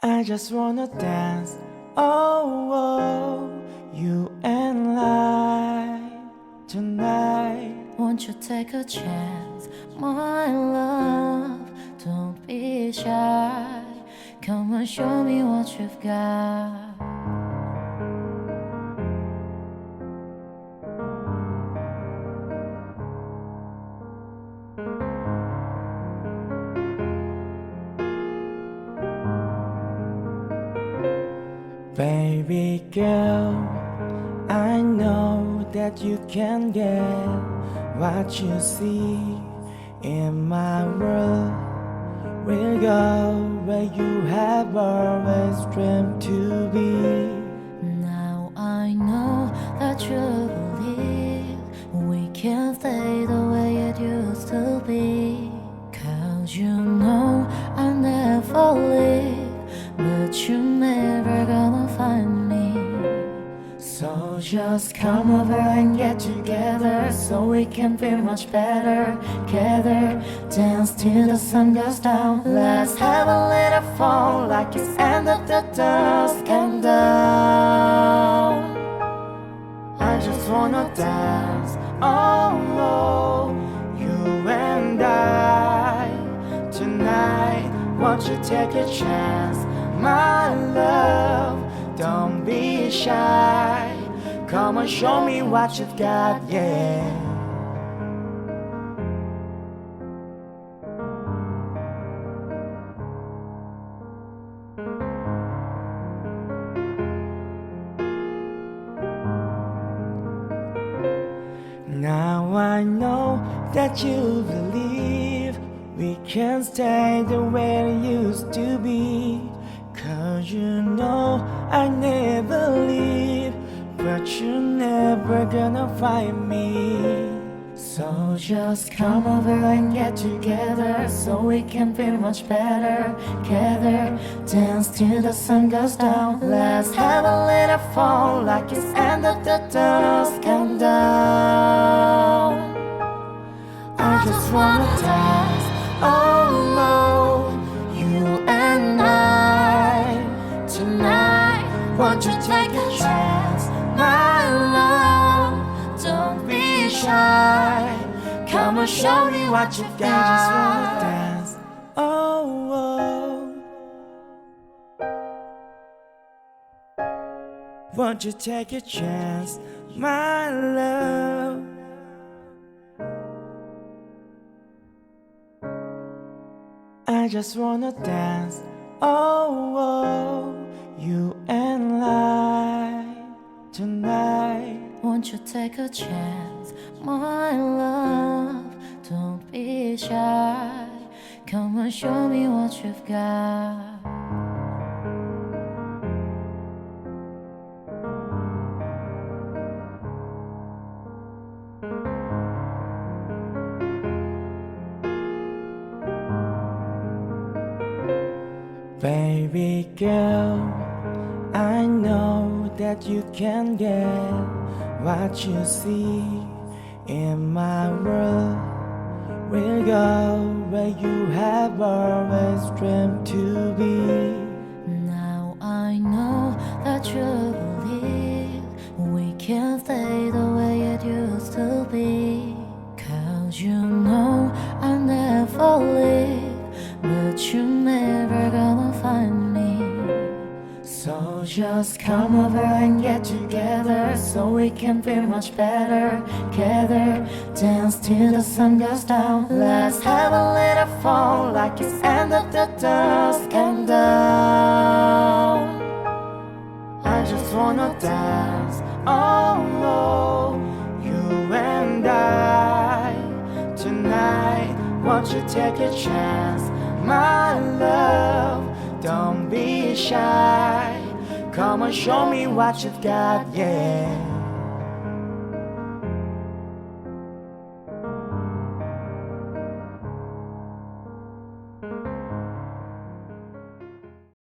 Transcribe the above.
I just wanna dance, oh, oh, you and I tonight. Won't you take a chance, my love? Don't be shy. Come and show me what you've got. Baby girl, I know that you can get what you see in my world. We'll go where you have always dreamed to be. Now I know that you believe we can stay the way it used to be. 'Cause you know I never leave, but you're never gonna find me. So just come over and get together, so we can feel much better. Together, dance till the sun goes down. Let's have a little fun, like it's end of the dusk and down. I just wanna dance, oh, oh, you and I tonight. Won't you take a chance, my love? Don't be shy. Come and show me what you've got, yeah. Now I know that you believe we can stay the way it used to be. 'Cause you know I never leave, but you're never gonna find me. So just come over and get together, so we can feel much better. Together, dance till the sun goes down. Let's have a little fun, like it's end of the dusk and down. I just wanna dance, oh no, you and I tonight. Won't you take a chance, my love? Don't be shy. Come and show me what you've got. I just wanna dance, oh, oh. Won't you take a chance, my love? I just wanna dance, oh, oh, you and I tonight. Won't you take a chance, my love? Don't be shy. Come and show me what you've got. Baby girl, I know that you can get what you see in my world. We'll go where you have always dreamed to be. Now I know that you believe we can stay the way it used to be. 'Cause you know I never leave, but you're never gonna find me. So just come over and get together, so we can feel much better. Together, dance till the sun goes down. Let's have a little fun, like it's end of the dusk and down. I just wanna dance, oh, oh, you and I tonight. Won't you take a chance, my love? Don't be shy. Come and show me what you've got, yeah.